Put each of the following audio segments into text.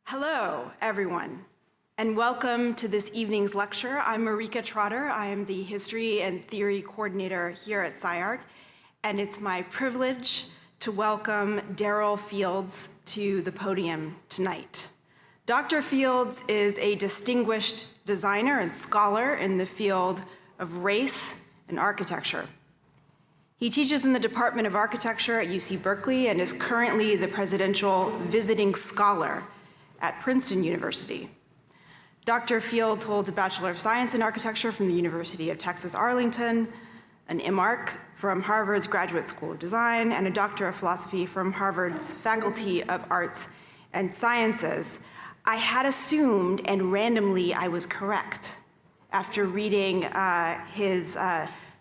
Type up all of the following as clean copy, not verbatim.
Hello, everyone, and welcome to this evening's lecture. I'm Marrikka Trotter. I am the History and Theory Coordinator here at SCI-Arc, and it's my privilege to welcome Darell Fields to the podium tonight. Dr. Fields is a distinguished designer and scholar in the field of race and architecture. He teaches in the Department of Architecture at UC Berkeley and is currently the Presidential Visiting Scholar at Princeton University. Dr. Fields holds a Bachelor of Science in Architecture from the University of Texas Arlington, an MArch from Harvard's Graduate School of Design, and a Doctor of Philosophy from Harvard's Faculty of Arts and Sciences. I had assumed, and randomly I was correct, after reading his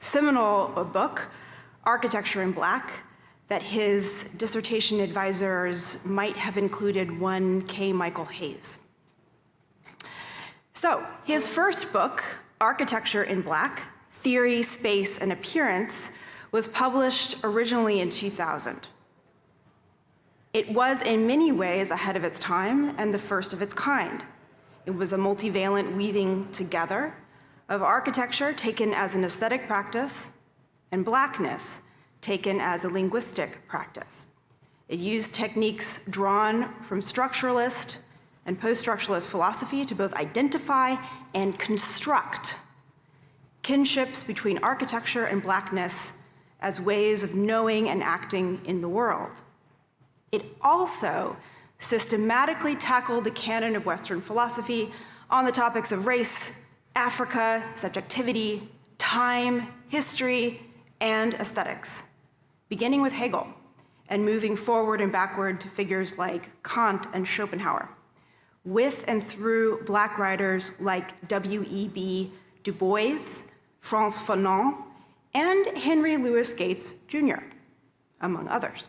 seminal book, Architecture in Black, that his dissertation advisors might have included one K. Michael Hayes. So his first book, Architecture in Black, Theory, Space, and Appearance, was published originally in 2000. It was in many ways ahead of its time and the first of its kind. It was a multivalent weaving together of architecture taken as an aesthetic practice and blackness taken as a linguistic practice. It used techniques drawn from structuralist and post-structuralist philosophy to both identify and construct kinships between architecture and blackness as ways of knowing and acting in the world. It also systematically tackled the canon of Western philosophy on the topics of race, Africa, subjectivity, time, history, and aesthetics, beginning with Hegel and moving forward and backward to figures like Kant and Schopenhauer, with and through Black writers like W.E.B. Du Bois, Frantz Fanon, and Henry Louis Gates Jr., among others.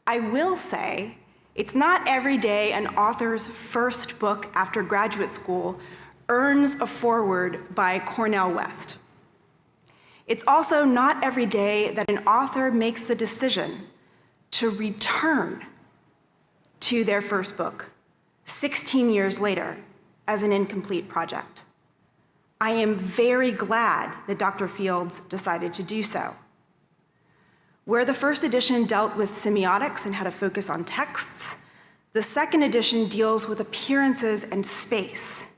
I will say, it's not every day an author's first book after graduate school earns a foreword by Cornel West. It's also not every day that an author makes the decision to return to their first book 16 years later as an incomplete project. I am very glad that Dr. Fields decided to do so. Where the first edition dealt with semiotics and had a focus on texts, the second edition deals with appearances and space.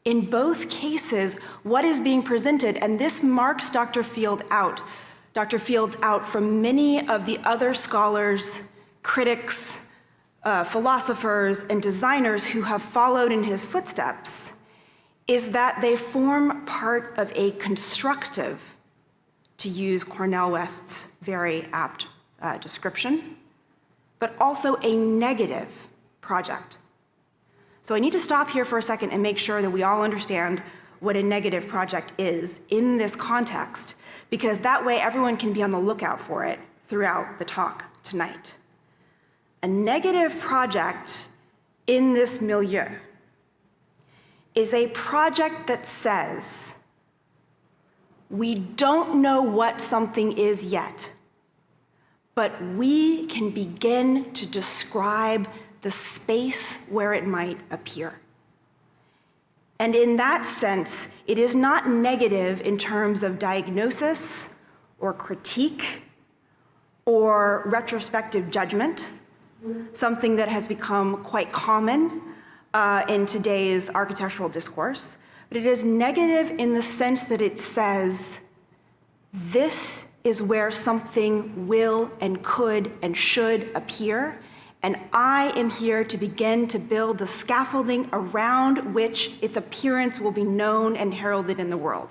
In both cases, what is being presented, and this marks Dr. Fields out from many of the other scholars, critics, philosophers, and designers who have followed in his footsteps, is that they form part of a constructive, to use Cornel West's very apt description, but also a negative project. So I need to stop here for a second and make sure that we all understand what a negative project is in this context, because that way everyone can be on the lookout for it throughout the talk tonight. A negative project in this milieu is a project that says, we don't know what something is yet, but we can begin to describe the space where it might appear. And in that sense, it is not negative in terms of diagnosis or critique or retrospective judgment, something that has become quite common in today's architectural discourse, but it is negative in the sense that it says, this is where something will and could and should appear, and I am here to begin to build the scaffolding around which its appearance will be known and heralded in the world.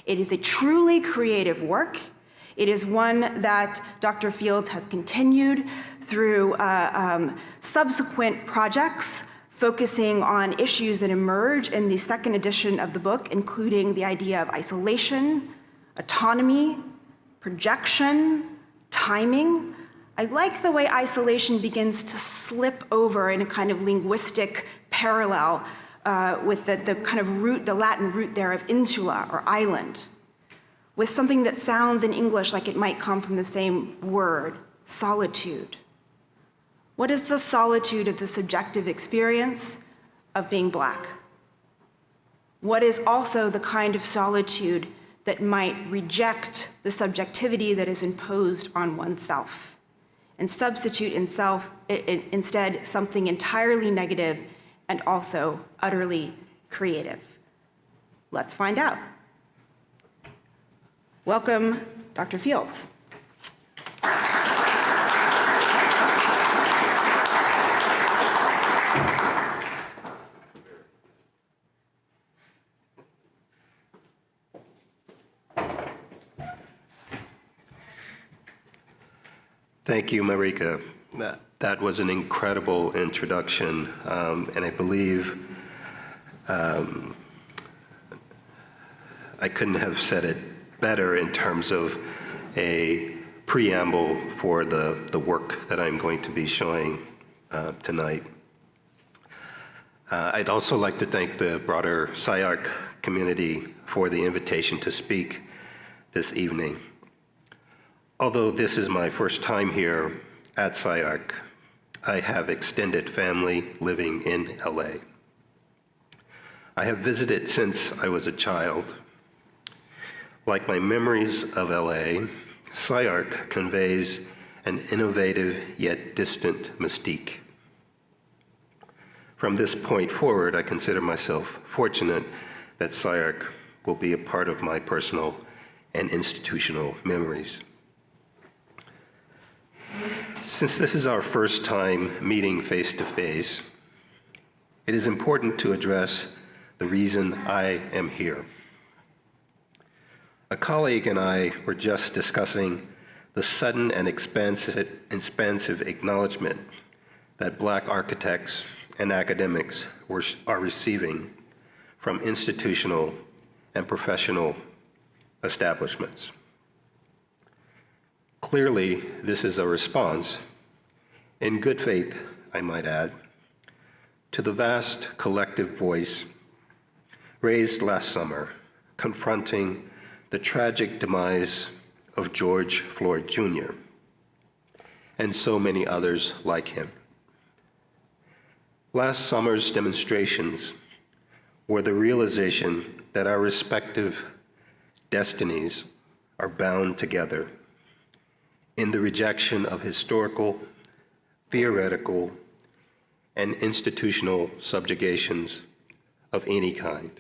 It is a truly creative work. It is one that Dr. Fields has continued through subsequent projects, focusing on issues that emerge in the second edition of the book, including the idea of isolation, autonomy, projection, timing. I like the way isolation begins to slip over in a kind of linguistic parallel with the kind of root, the Latin root there of insula or island, with something that sounds in English like it might come from the same word, solitude. What is the solitude of the subjective experience of being Black? What is also the kind of solitude that might reject the subjectivity that is imposed on oneself and substitute instead something entirely negative and also utterly creative? Let's find out. Welcome, Dr. Fields. Thank you, Marrikka. That was an incredible introduction, and I believe I couldn't have said it better in terms of a preamble for the work that I'm going to be showing tonight. I'd also like to thank the broader SCI-Arc community for the invitation to speak this evening. Although this is my first time here at SCI-Arc, I have extended family living in LA. I have visited since I was a child. Like my memories of LA, SCI-Arc conveys an innovative yet distant mystique. From this point forward, I consider myself fortunate that SCI-Arc will be a part of my personal and institutional memories. Since this is our first time meeting face-to-face, it is important to address the reason I am here. A colleague and I were just discussing the sudden and expansive acknowledgement that Black architects and academics are receiving from institutional and professional establishments. Clearly, this is a response, in good faith, I might add, to the vast collective voice raised last summer confronting the tragic demise of George Floyd Jr. and so many others like him. Last summer's demonstrations were the realization that our respective destinies are bound together in the rejection of historical, theoretical, and institutional subjugations of any kind.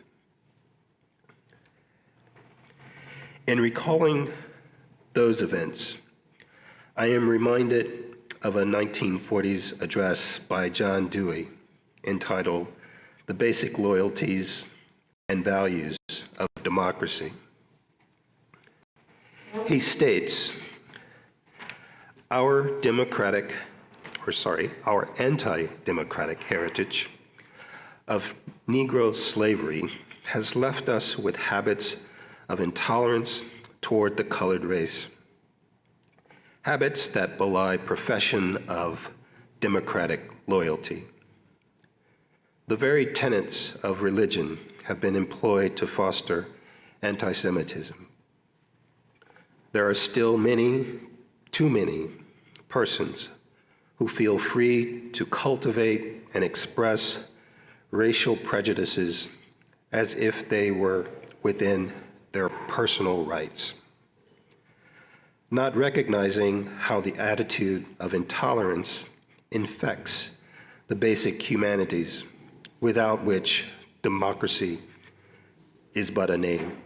In recalling those events, I am reminded of a 1940s address by John Dewey entitled "The Basic Loyalties and Values of Democracy." He states, our anti-democratic heritage of Negro slavery has left us with habits of intolerance toward the colored race, habits that belie profession of democratic loyalty. The very tenets of religion have been employed to foster anti-Semitism. There are still too many persons who feel free to cultivate and express racial prejudices as if they were within their personal rights, not recognizing how the attitude of intolerance infects the basic humanities, without which democracy is but a name.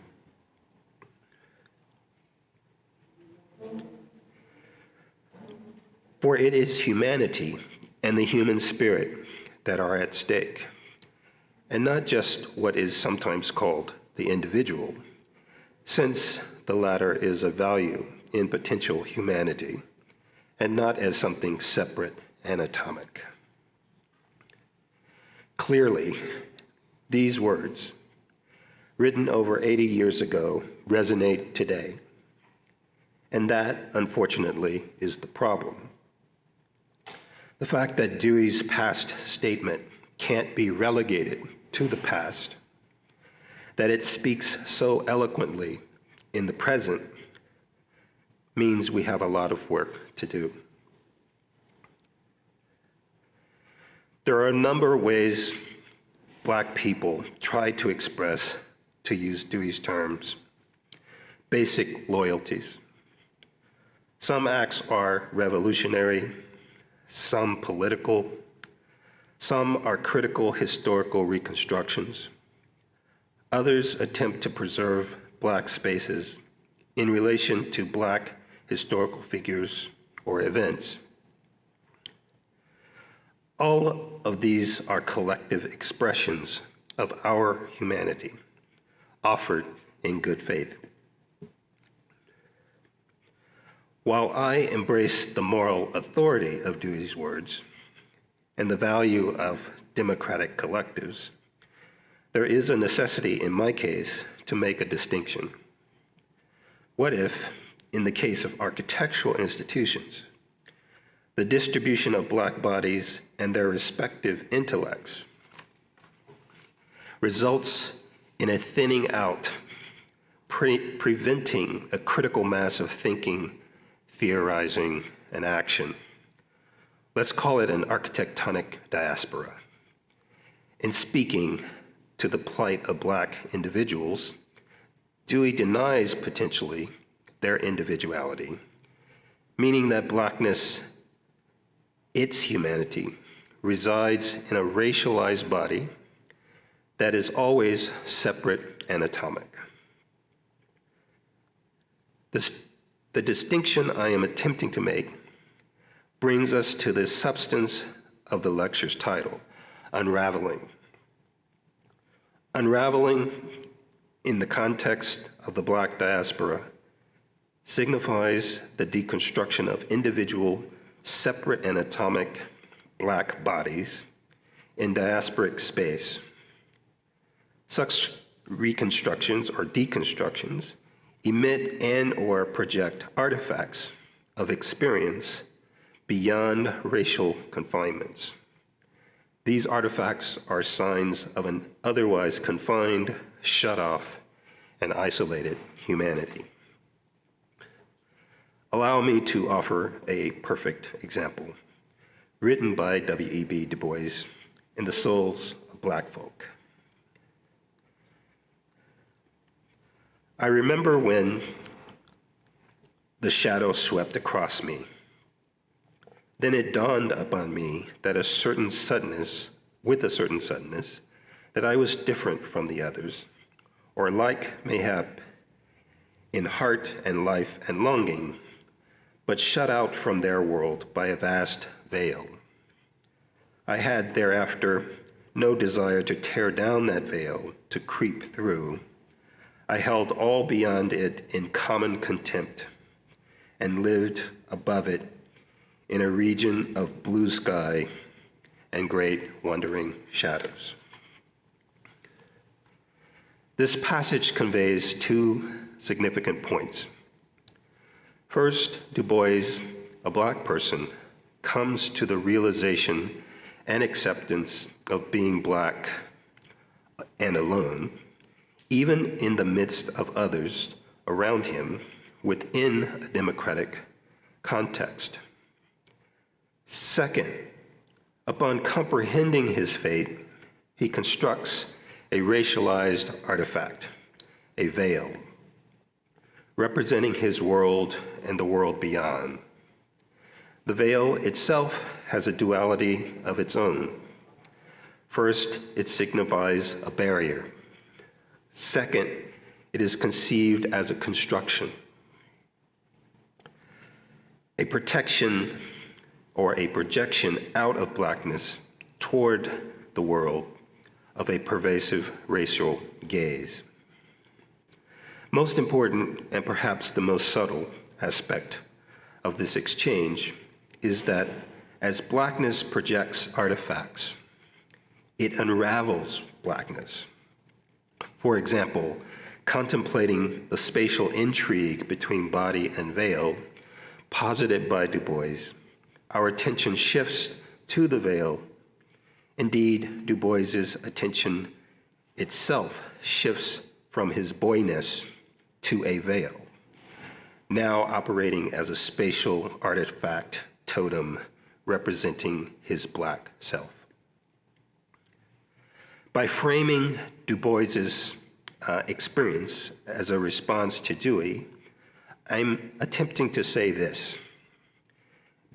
For it is humanity and the human spirit that are at stake, and not just what is sometimes called the individual, since the latter is a value in potential humanity, and not as something separate and atomic. Clearly, these words, written over 80 years ago, resonate today, and that, unfortunately, is the problem. The fact that Dewey's past statement can't be relegated to the past, that it speaks so eloquently in the present, means we have a lot of work to do. There are a number of ways Black people try to express, to use Dewey's terms, basic loyalties. Some acts are revolutionary, some political, some are critical historical reconstructions. Others attempt to preserve Black spaces in relation to Black historical figures or events. All of these are collective expressions of our humanity, offered in good faith. While I embrace the moral authority of Dewey's words and the value of democratic collectives, there is a necessity in my case to make a distinction. What if, in the case of architectural institutions, the distribution of Black bodies and their respective intellects results in a thinning out, preventing a critical mass of thinking, theorizing, and action? Let's call it an architectonic diaspora. In speaking to the plight of Black individuals, Dewey denies potentially their individuality, meaning that Blackness, its humanity, resides in a racialized body that is always separate and atomic. The distinction I am attempting to make brings us to the substance of the lecture's title, Unraveling. Unraveling, in the context of the Black diaspora, signifies the deconstruction of individual, separate and atomic Black bodies in diasporic space. Such reconstructions or deconstructions emit and/or project artifacts of experience beyond racial confinements. These artifacts are signs of an otherwise confined, shut off, and isolated humanity. Allow me to offer a perfect example, written by W.E.B. Du Bois in The Souls of Black Folk. I remember when the shadow swept across me. Then it dawned upon me that with a certain suddenness, that I was different from the others, or like mayhap in heart and life and longing, but shut out from their world by a vast veil. I had thereafter no desire to tear down that veil, to creep through. I held all beyond it in common contempt and lived above it in a region of blue sky and great wandering shadows. This passage conveys two significant points. First, Du Bois, a Black person, comes to the realization and acceptance of being Black and alone, even in the midst of others around him within a democratic context. Second, upon comprehending his fate, he constructs a racialized artifact, a veil, representing his world and the world beyond. The veil itself has a duality of its own. First, it signifies a barrier. Second, it is conceived as a construction, a protection or a projection out of Blackness toward the world of a pervasive racial gaze. Most important, and perhaps the most subtle aspect of this exchange, is that as Blackness projects artifacts, it unravels Blackness. For example, contemplating the spatial intrigue between body and veil, posited by Du Bois, our attention shifts to the veil. Indeed, Du Bois's attention itself shifts from his boyness to a veil, now operating as a spatial artifact totem representing his Black self. By framing Du Bois's experience as a response to Dewey, I'm attempting to say this: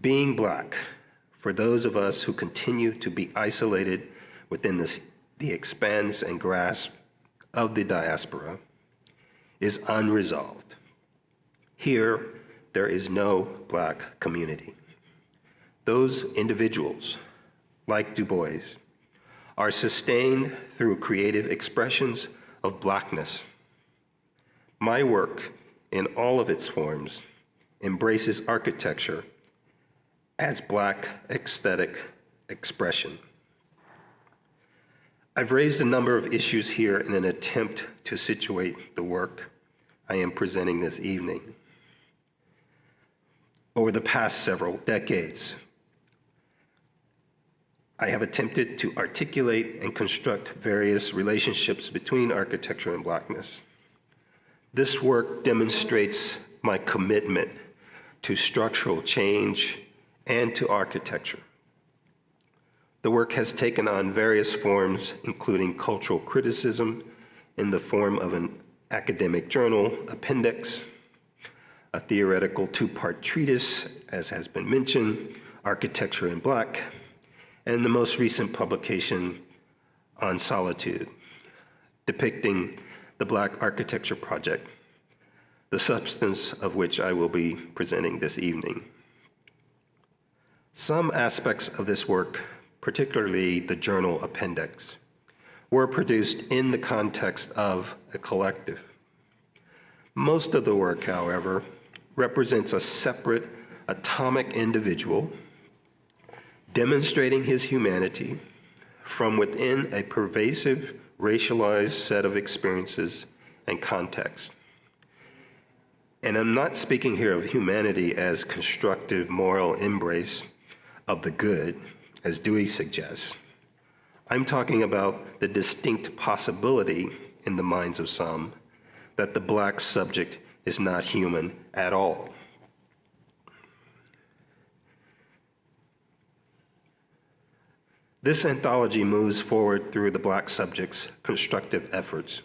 being Black, for those of us who continue to be isolated within the expanse and grasp of the diaspora, is unresolved. Here, there is no Black community. Those individuals, like Du Bois, are sustained through creative expressions of Blackness. My work, in all of its forms, embraces architecture as Black aesthetic expression. I've raised a number of issues here in an attempt to situate the work I am presenting this evening. Over the past several decades, I have attempted to articulate and construct various relationships between architecture and Blackness. This work demonstrates my commitment to structural change and to architecture. The work has taken on various forms, including cultural criticism in the form of an academic journal, Appendix, a theoretical two-part treatise, as has been mentioned, Architecture in Black, and the most recent publication on Solitude, depicting the Black Architecture Project, the substance of which I will be presenting this evening. Some aspects of this work, particularly the journal Appendix, were produced in the context of a collective. Most of the work, however, represents a separate atomic individual demonstrating his humanity from within a pervasive racialized set of experiences and contexts. And I'm not speaking here of humanity as constructive moral embrace of the good, as Dewey suggests. I'm talking about the distinct possibility in the minds of some that the Black subject is not human at all. This anthology moves forward through the Black subject's constructive efforts.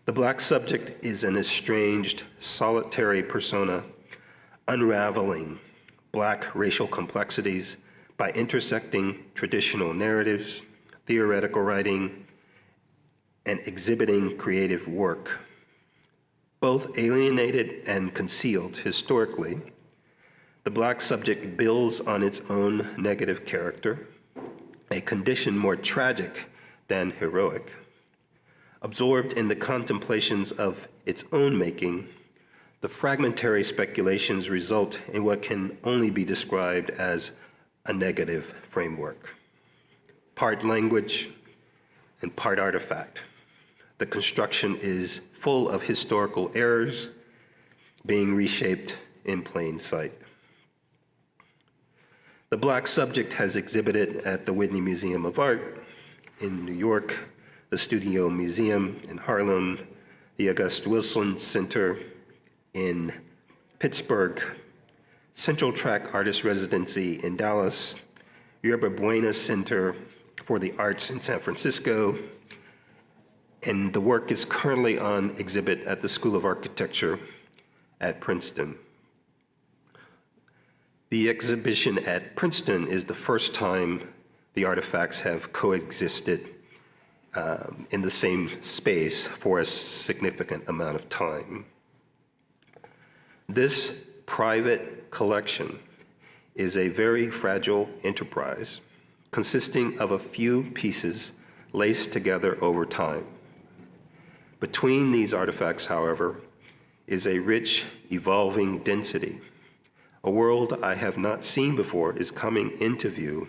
The Black subject is an estranged, solitary persona, unraveling Black racial complexities by intersecting traditional narratives, theoretical writing, and exhibiting creative work. Both alienated and concealed historically, the Black subject builds on its own negative character, a condition more tragic than heroic. Absorbed in the contemplations of its own making, the fragmentary speculations result in what can only be described as a negative framework. Part language and part artifact. The construction is full of historical errors being reshaped in plain sight. The Black subject has exhibited at the Whitney Museum of Art in New York, the Studio Museum in Harlem, the August Wilson Center in Pittsburgh, Central Track Artist Residency in Dallas, Yerba Buena Center for the Arts in San Francisco, and the work is currently on exhibit at the School of Architecture at Princeton. The exhibition at Princeton is the first time the artifacts have coexisted in the same space for a significant amount of time. This private collection is a very fragile enterprise consisting of a few pieces laced together over time. Between these artifacts, however, is a rich, evolving density. A world I have not seen before is coming into view,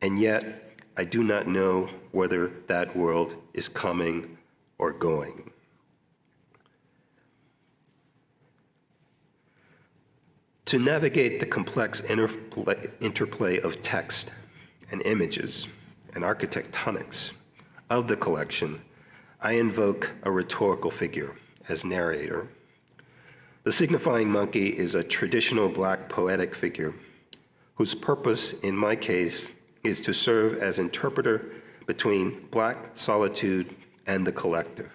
and yet I do not know whether that world is coming or going. To navigate the complex interplay of text and images and architectonics of the collection, I invoke a rhetorical figure as narrator. The signifying monkey is a traditional Black poetic figure whose purpose, in my case, is to serve as interpreter between Black solitude and the collective.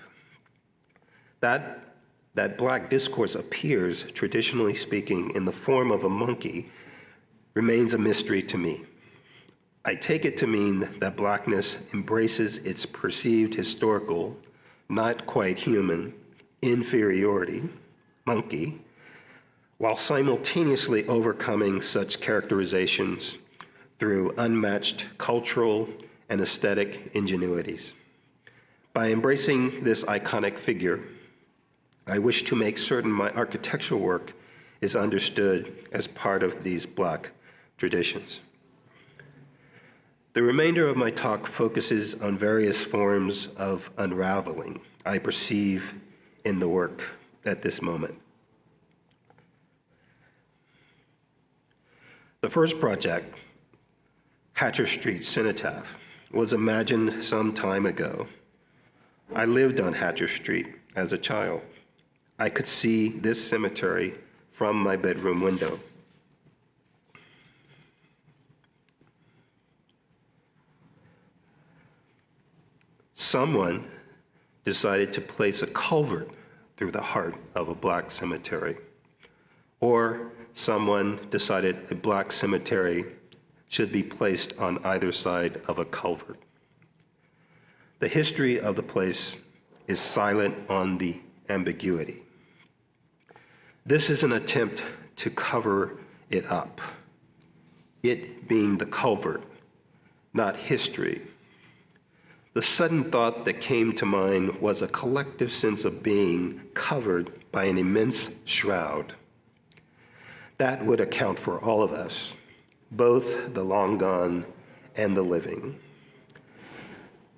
That Black discourse appears, traditionally speaking, in the form of a monkey remains a mystery to me. I take it to mean that Blackness embraces its perceived historical, not quite human, inferiority, monkey, while simultaneously overcoming such characterizations through unmatched cultural and aesthetic ingenuities. By embracing this iconic figure, I wish to make certain my architectural work is understood as part of these Black traditions. The remainder of my talk focuses on various forms of unraveling I perceive in the work at this moment. The first project, Hatcher Street Cenotaph, was imagined some time ago. I lived on Hatcher Street as a child. I could see this cemetery from my bedroom window. Someone decided to place a culvert through the heart of a Black cemetery, or someone decided a Black cemetery should be placed on either side of a culvert. The history of the place is silent on the ambiguity. This is an attempt to cover it up, it being the culvert, not history. The sudden thought that came to mind was a collective sense of being covered by an immense shroud. That would account for all of us, both the long gone and the living.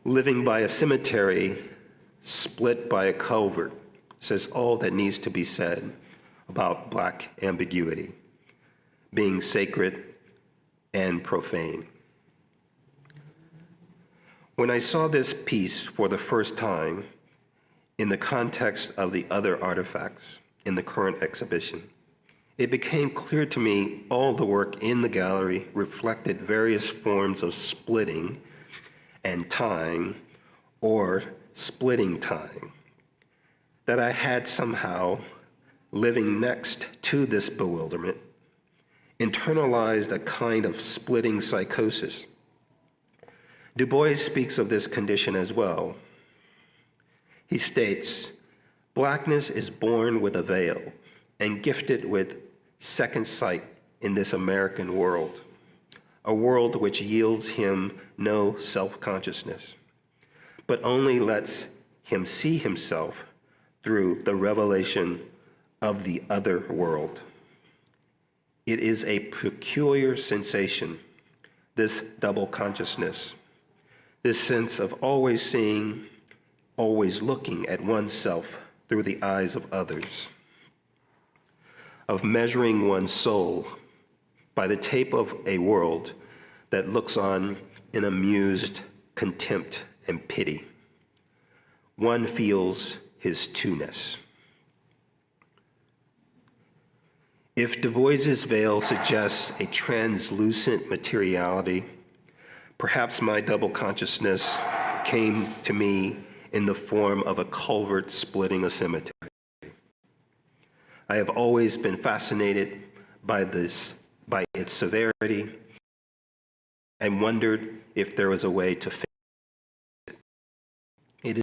Living by a cemetery split by a culvert says all that needs to be said about Black ambiguity, being sacred and profane. When I saw this piece for the first time in the context of the other artifacts in the current exhibition, it became clear to me all the work in the gallery reflected various forms of splitting and tying, or splitting time, that I had somehow, living next to this bewilderment, internalized a kind of splitting psychosis. Du Bois speaks of this condition as well. He states, Blackness is born with a veil and gifted with second sight in this American world, a world which yields him no self-consciousness, but only lets him see himself through the revelation of the other world. It is a peculiar sensation, this double consciousness, this sense of always seeing, always looking at oneself through the eyes of others, of measuring one's soul by the tape of a world that looks on in amused contempt and pity. One feels his two-ness. If Du Bois's veil suggests a translucent materiality, perhaps my double consciousness came to me in the form of a culvert splitting a cemetery. I have always been fascinated by its severity, and wondered if there was a way to fix it. It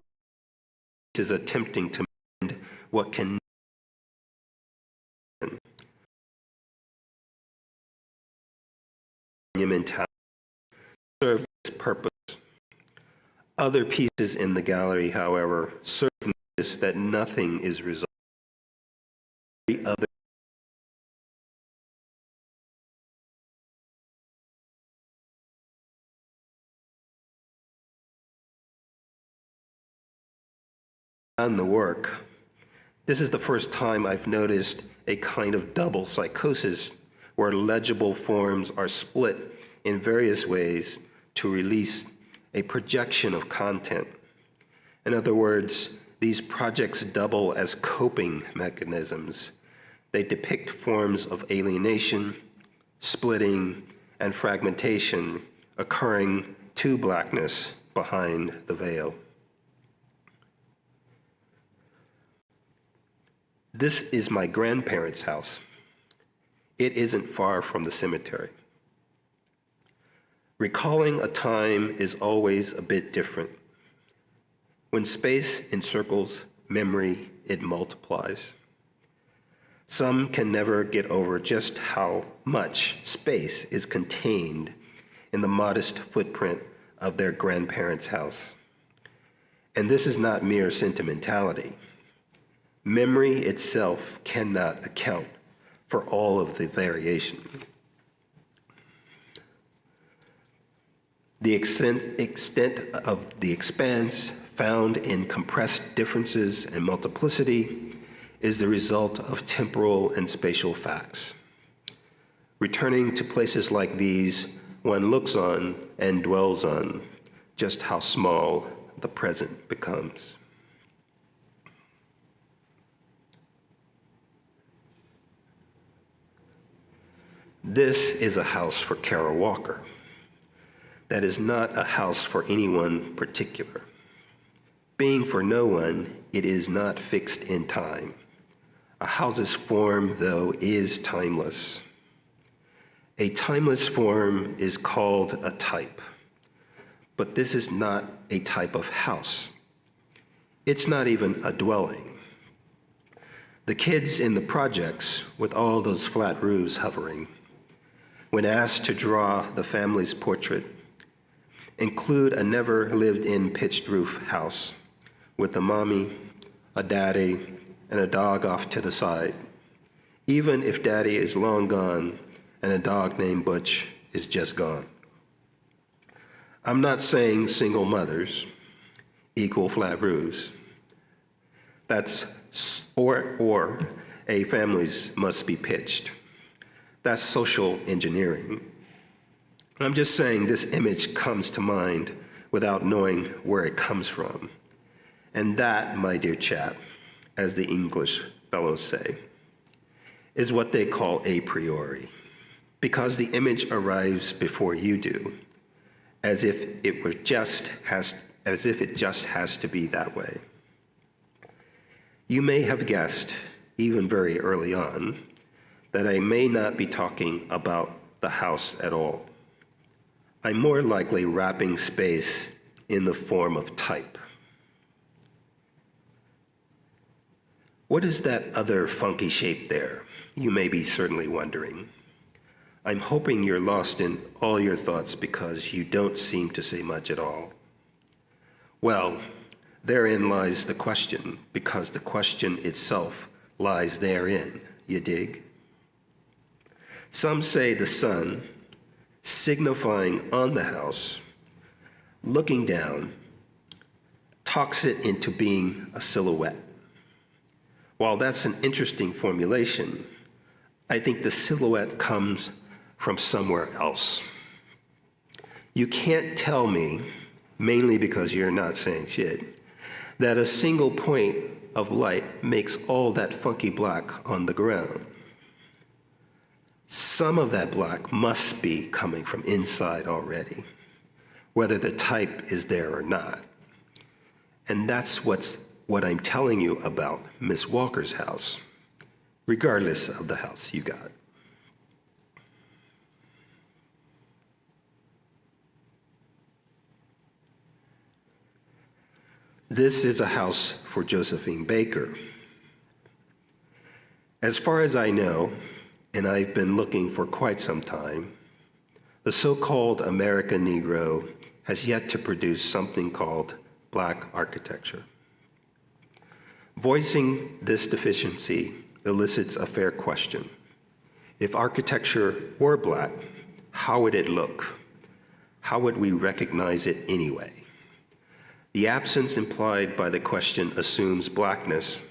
is attempting to mend what can monumentality serve this purpose. Other pieces in the gallery, however, serve notice that nothing is resolved. Every other on the work, this is the first time I've noticed a kind of double psychosis where legible forms are split in various ways to release a projection of content. In other words, these projects double as coping mechanisms. They depict forms of alienation, splitting, and fragmentation occurring to Blackness behind the veil. This is my grandparents' house. It isn't far from the cemetery. Recalling a time is always a bit different. When space encircles memory, it multiplies. Some can never get over just how much space is contained in the modest footprint of their grandparents' house. And this is not mere sentimentality. Memory itself cannot account for all of the variation. The extent of the expanse found in compressed differences and multiplicity is the result of temporal and spatial facts. Returning to places like these, one looks on and dwells on just how small the present becomes. This is a house for Kara Walker. That is not a house for anyone particular. Being for no one, it is not fixed in time. A house's form, though, is timeless. A timeless form is called a type, but this is not a type of house. It's not even a dwelling. The kids in the projects, with all those flat roofs hovering, when asked to draw the family's portrait, include a never-lived-in pitched roof house with a mommy, a daddy, and a dog off to the side, even if daddy is long gone and a dog named Butch is just gone. I'm not saying single mothers equal flat roofs. Or a families must be pitched. That's social engineering. I'm just saying this image comes to mind without knowing where it comes from. And that, my dear chap, as the English fellows say, is what they call a priori, because the image arrives before you do, as if it just has to be that way. You may have guessed, even very early on, that I may not be talking about the house at all. I'm more likely wrapping space in the form of type. What is that other funky shape there? You may be certainly wondering. I'm hoping you're lost in all your thoughts because you don't seem to say much at all. Well, therein lies the question, because the question itself lies therein, you dig? Some say the sun, signifying on the house, looking down, talks it into being a silhouette. While that's an interesting formulation, I think the silhouette comes from somewhere else. You can't tell me, mainly because you're not saying shit, that a single point of light makes all that funky black on the ground. Some of that black must be coming from inside already, whether the type is there or not. And that's what I'm telling you about Miss Walker's house, regardless of the house you got. This is a house for Josephine Baker. As far as I know, and I've been looking for quite some time, the so-called American Negro has yet to produce something called Black architecture. Voicing this deficiency elicits a fair question. If architecture were Black, how would it look? How would we recognize it anyway? The absence implied by the question assumes Blackness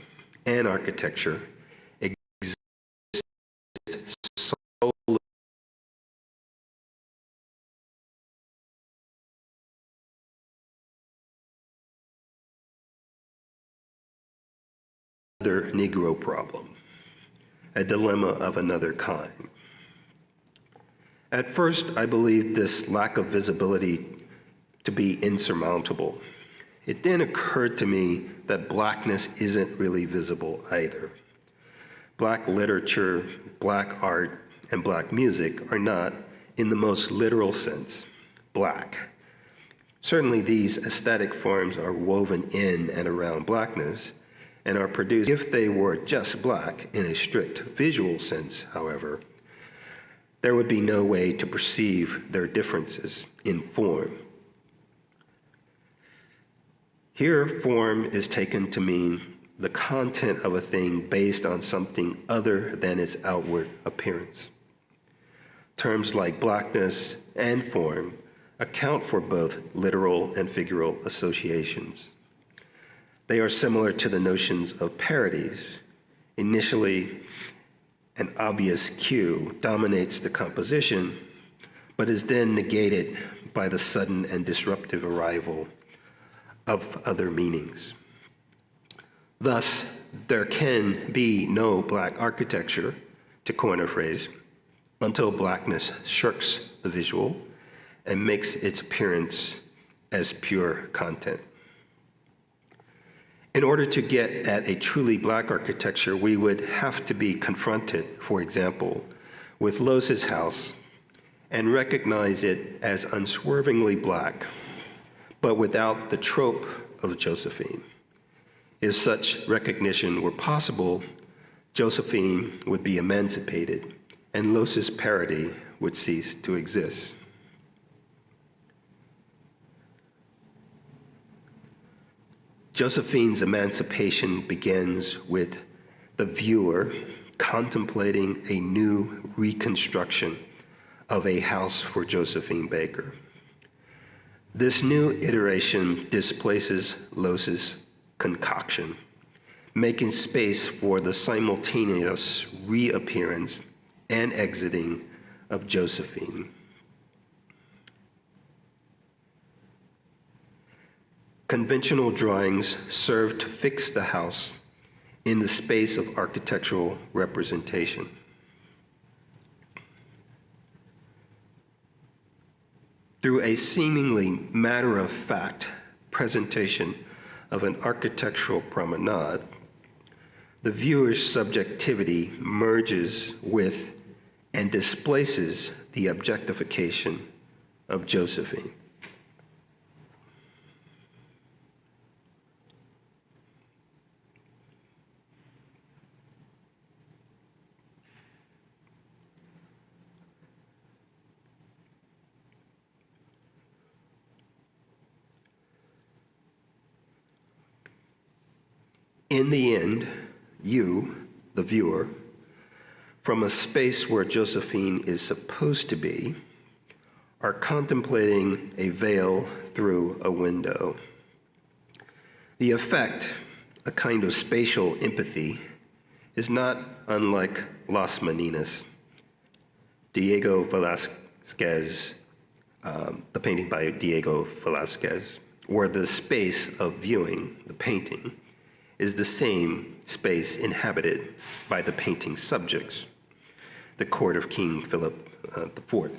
and architecture exist solely another Negro problem, a dilemma of another kind. At first, I believed this lack of visibility to be insurmountable. It then occurred to me that blackness isn't really visible either. Black literature, black art, and black music are not, in the most literal sense, black. Certainly these aesthetic forms are woven in and around blackness and are produced. If they were just black in a strict visual sense, however, there would be no way to perceive their differences in form. Here, form is taken to mean the content of a thing based on something other than its outward appearance. Terms like blackness and form account for both literal and figural associations. They are similar to the notions of parodies. Initially, an obvious cue dominates the composition, but is then negated by the sudden and disruptive arrival of other meanings. Thus, there can be no black architecture, to coin a phrase, until blackness shirks the visual and makes its appearance as pure content. In order to get at a truly black architecture, we would have to be confronted, for example, with Los's house and recognize it as unswervingly black, but without the trope of Josephine. If such recognition were possible, Josephine would be emancipated and Los's parody would cease to exist. Josephine's emancipation begins with the viewer contemplating a new reconstruction of a house for Josephine Baker. This new iteration displaces Los's concoction, making space for the simultaneous reappearance and exiting of Josephine. Conventional drawings serve to fix the house in the space of architectural representation. Through a seemingly matter-of-fact presentation of an architectural promenade, the viewer's subjectivity merges with and displaces the objectification of Josephine. In the end, you, the viewer, from a space where Josephine is supposed to be, are contemplating a veil through a window. The effect, a kind of spatial empathy, is not unlike Las Meninas, Diego Velázquez, the painting by Diego Velázquez, where the space of viewing the painting is the same space inhabited by the painting subjects, the court of King Philip IV.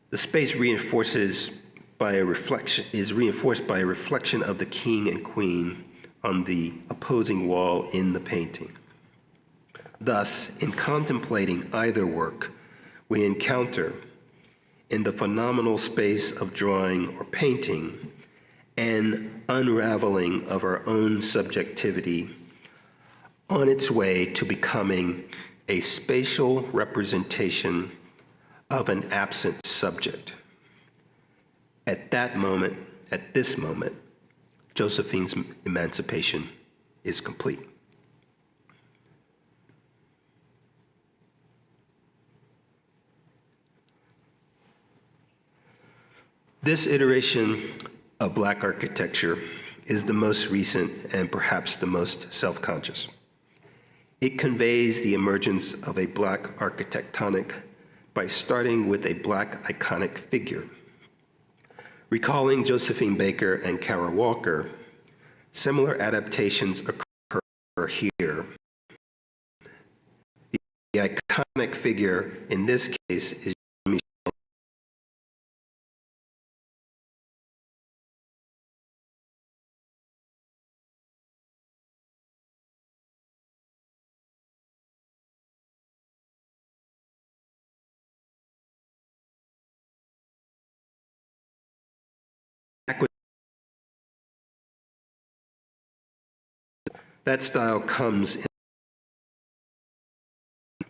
The space is reinforced by a reflection of the king and queen on the opposing wall in the painting. Thus, in contemplating either work, we encounter in the phenomenal space of drawing or painting an unraveling of our own subjectivity on its way to becoming a spatial representation of an absent subject. At this moment, Josephine's emancipation is complete. This iteration of Black architecture is the most recent and perhaps the most self-conscious. It conveys the emergence of a Black architectonic by starting with a Black iconic figure. Recalling Josephine Baker and Kara Walker, similar adaptations occur here. The iconic figure in this case is Jean-Michel That style comes,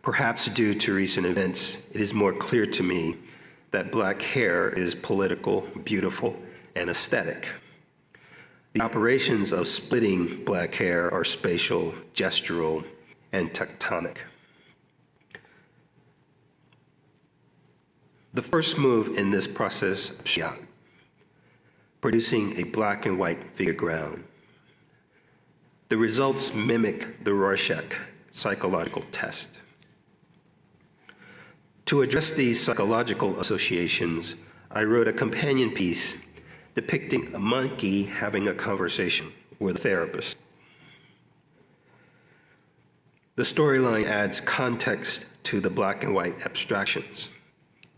perhaps due to recent events, it is more clear to me that black hair is political, beautiful, and aesthetic. The operations of splitting black hair are spatial, gestural, and tectonic. The first move in this process, producing a black and white figure ground. The results mimic the Rorschach psychological test. To address these psychological associations, I wrote a companion piece depicting a monkey having a conversation with a therapist. The storyline adds context to the black and white abstractions.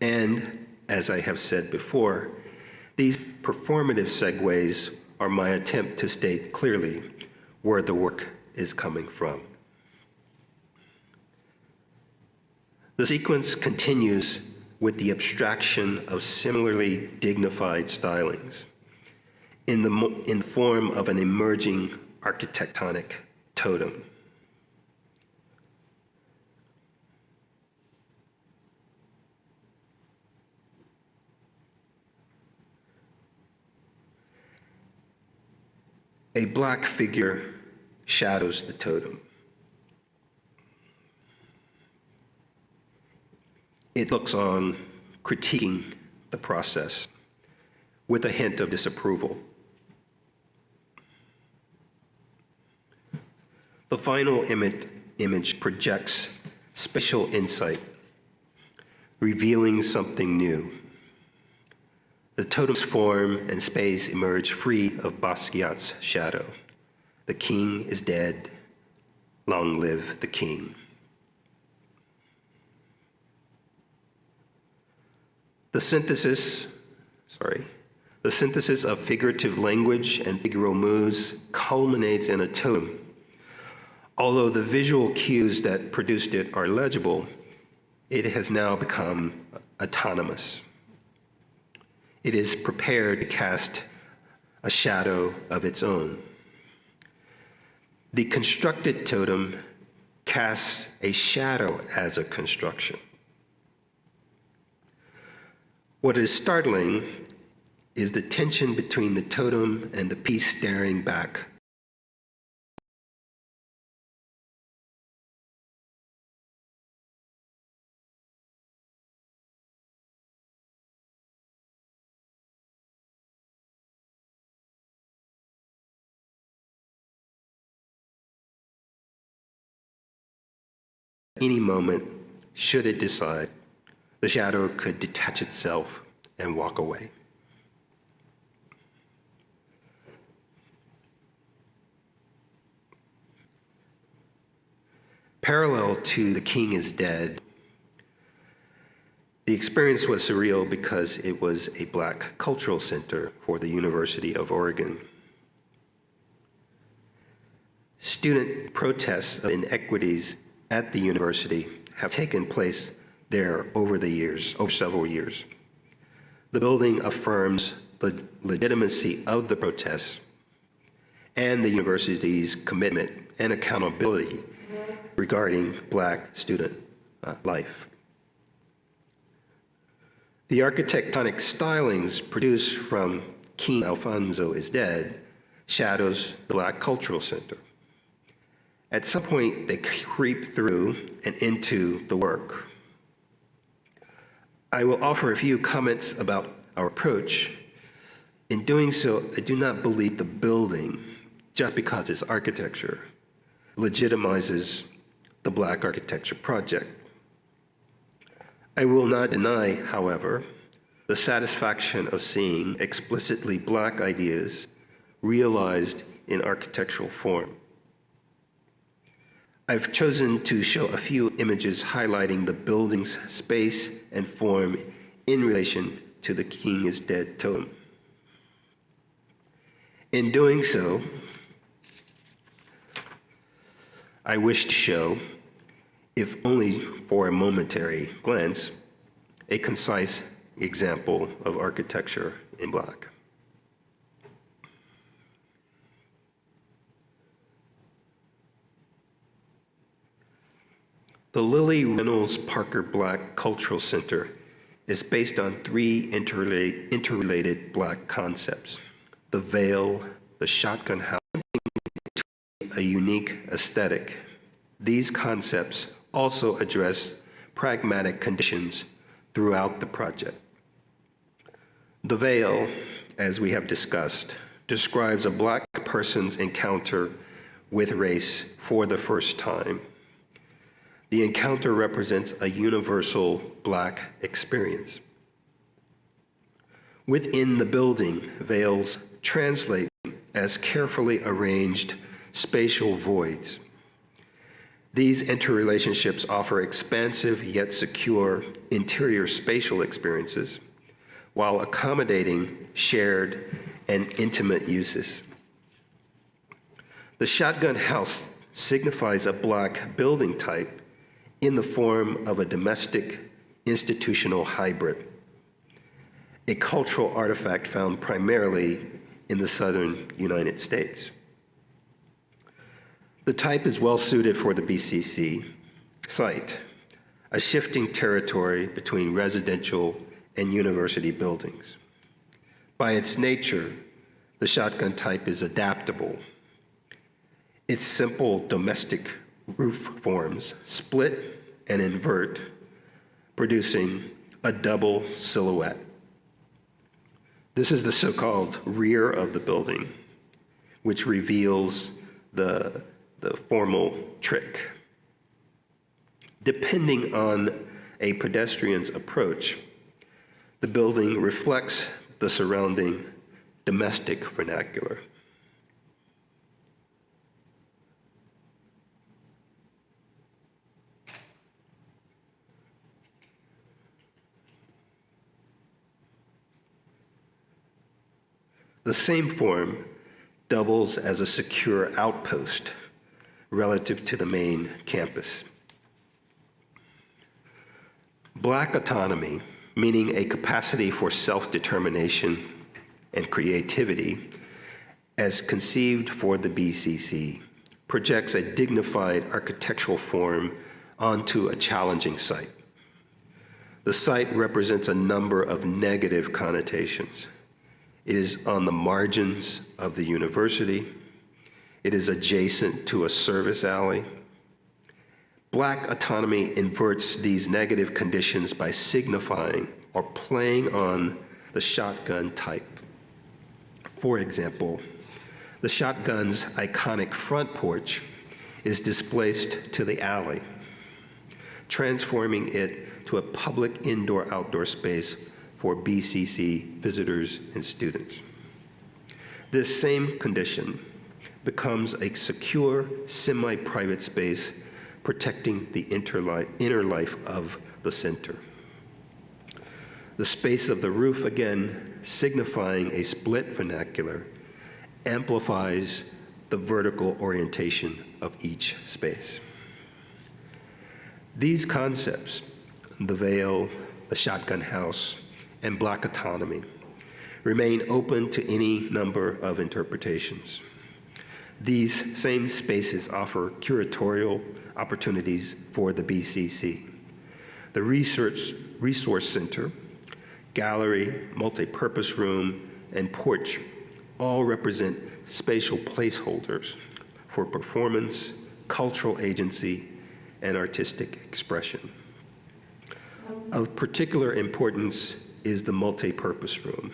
And, as I have said before, these performative segues are my attempt to state clearly where the work is coming from. The sequence continues with the abstraction of similarly dignified stylings in the form of an emerging architectonic totem. A black figure shadows the totem. It looks on, critiquing the process with a hint of disapproval. The final image projects spatial insight, revealing something new. The totem's form and space emerge free of Basquiat's shadow. The king is dead. Long live the king. The synthesis of figurative language and figural moves culminates in a totem. Although the visual cues that produced it are legible, it has now become autonomous. It is prepared to cast a shadow of its own. The constructed totem casts a shadow as a construction. What is startling is the tension between the totem and the piece staring back. At any moment, should it decide, the shadow could detach itself and walk away. Parallel to The King is Dead, the experience was surreal because it was a Black cultural center for the University of Oregon. Student protests of inequities at the university have taken place there over several years. The building affirms the legitimacy of the protests and the university's commitment and accountability regarding Black student life. The architectonic stylings produced from King Alphonso is Dead shadows the Black Cultural Center. At some point, they creep through and into the work. I will offer a few comments about our approach. In doing so, I do not believe the building, just because it's architecture, legitimizes the Black architecture project. I will not deny, however, the satisfaction of seeing explicitly Black ideas realized in architectural form. I've chosen to show a few images highlighting the building's space and form in relation to the King is Dead totem. In doing so, I wish to show, if only for a momentary glance, a concise example of architecture in Black. The Lylle Reynolds-Parker Black Cultural Center is based on three interrelated Black concepts: the veil, the shotgun house, a unique aesthetic. These concepts also address pragmatic conditions throughout the project. The veil, as we have discussed, describes a Black person's encounter with race for the first time. The encounter represents a universal Black experience. Within the building, veils translate as carefully arranged spatial voids. These interrelationships offer expansive yet secure interior spatial experiences while accommodating shared and intimate uses. The shotgun house signifies a Black building type in the form of a domestic institutional hybrid, a cultural artifact found primarily in the southern United States. The type is well suited for the BCC site, a shifting territory between residential and university buildings. By its nature, the shotgun type is adaptable. Its simple domestic roof forms split and invert, producing a double silhouette. This is the so-called rear of the building, which reveals the formal trick. Depending on a pedestrian's approach, the building reflects the surrounding domestic vernacular. The same form doubles as a secure outpost relative to the main campus. Black autonomy, meaning a capacity for self-determination and creativity, as conceived for the BCC, projects a dignified architectural form onto a challenging site. The site represents a number of negative connotations. It is on the margins of the university. It is adjacent to a service alley. Black autonomy inverts these negative conditions by signifying or playing on the shotgun type. For example, the shotgun's iconic front porch is displaced to the alley, transforming it to a public indoor-outdoor space for BCC visitors and students. This same condition becomes a secure, semi-private space protecting the inner life of the center. The space of the roof, again, signifying a split vernacular, amplifies the vertical orientation of each space. These concepts, the veil, the shotgun house, and Black autonomy, remain open to any number of interpretations. These same spaces offer curatorial opportunities for the BCC. The Resource Center, gallery, multi-purpose room, and porch all represent spatial placeholders for performance, cultural agency, and artistic expression. Of particular importance is the multi-purpose room.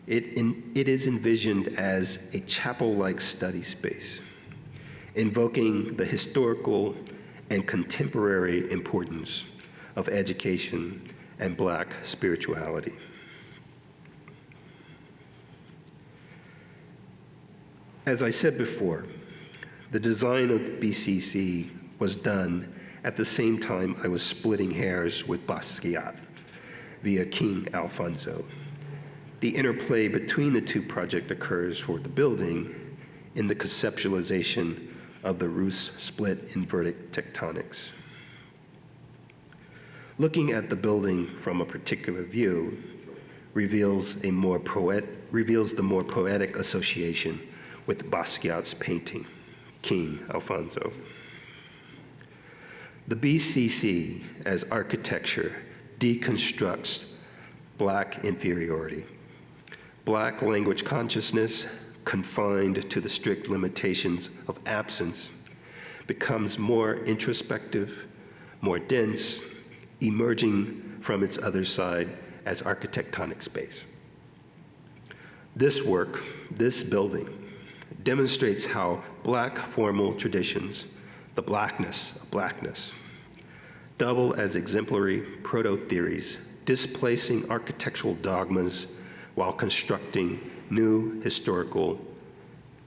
It is envisioned as a chapel-like study space, invoking the historical and contemporary importance of education and Black spirituality. As I said before, the design of the BCC was done at the same time I was splitting hairs with Basquiat via King Alphonso. The interplay between the two projects occurs for the building in the conceptualization of the roof's split inverted tectonics. Looking at the building from a particular view reveals the more poetic association with Basquiat's painting, King Alphonso. The BCC as architecture deconstructs Black inferiority. Black language consciousness, confined to the strict limitations of absence, becomes more introspective, more dense, emerging from its other side as architectonic space. This work, this building, demonstrates how Black formal traditions, the Blackness of Blackness, double as exemplary proto-theories, displacing architectural dogmas while constructing new historical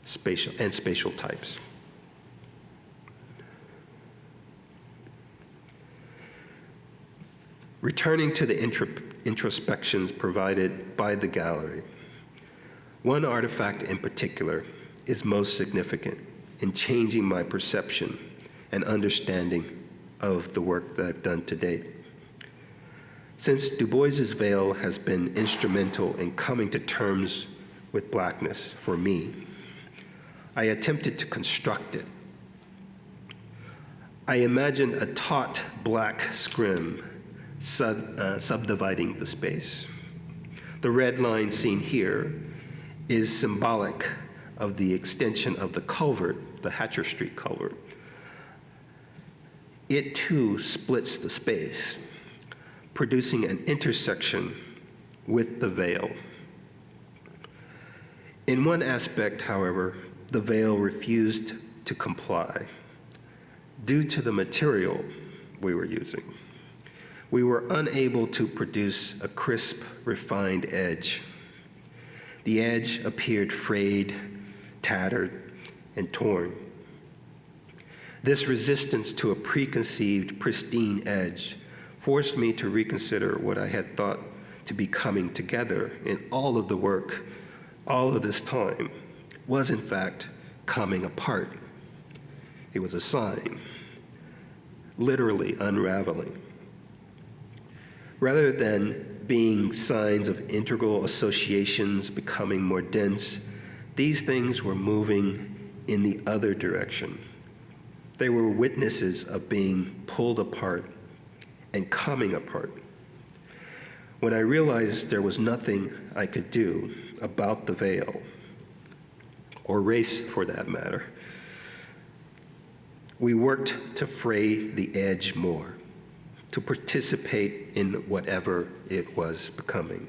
spatial types. Returning to the introspections provided by the gallery, one artifact in particular is most significant in changing my perception and understanding of the work that I've done to date. Since Du Bois's veil has been instrumental in coming to terms with Blackness for me, I attempted to construct it. I imagined a taut Black scrim subdividing the space. The red line seen here is symbolic of the extension of the culvert, the Hatcher Street culvert. It too splits the space, producing an intersection with the veil. In one aspect, however, the veil refused to comply due to the material we were using. We were unable to produce a crisp, refined edge. The edge appeared frayed, tattered, and torn. This resistance to a preconceived, pristine edge forced me to reconsider what I had thought to be coming together in all of the work, all of this time, was in fact coming apart. It was a sign, literally unraveling. Rather than being signs of integral associations becoming more dense, these things were moving in the other direction. They were witnesses of being pulled apart and coming apart. When I realized there was nothing I could do about the veil, or race for that matter, we worked to fray the edge more, to participate in whatever it was becoming.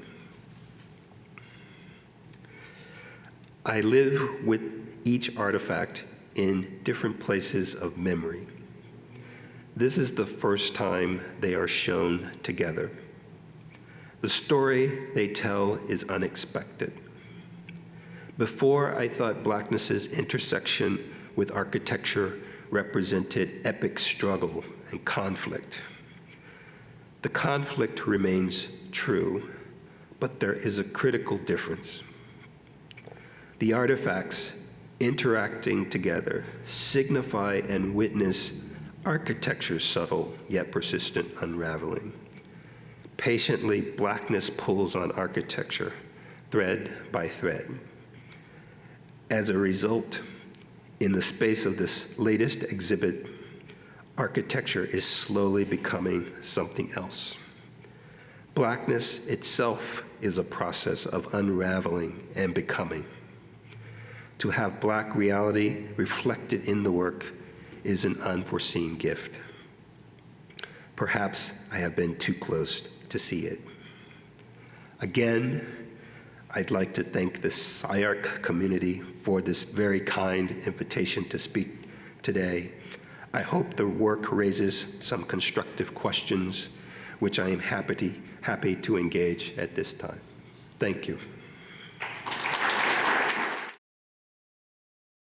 I live with each artifact in different places of memory. This is the first time they are shown together. The story they tell is unexpected. Before, I thought Blackness's intersection with architecture represented epic struggle and conflict. The conflict remains true, but there is a critical difference. The artifacts interacting together signify and witness architecture's subtle yet persistent unraveling. Patiently, Blackness pulls on architecture, thread by thread. As a result, in the space of this latest exhibit, architecture is slowly becoming something else. Blackness itself is a process of unraveling and becoming. To have Black reality reflected in the work is an unforeseen gift. Perhaps I have been too close to see it. Again, I'd like to thank the SCI-Arc community for this very kind invitation to speak today. I hope the work raises some constructive questions, which I am happy to engage at this time. Thank you.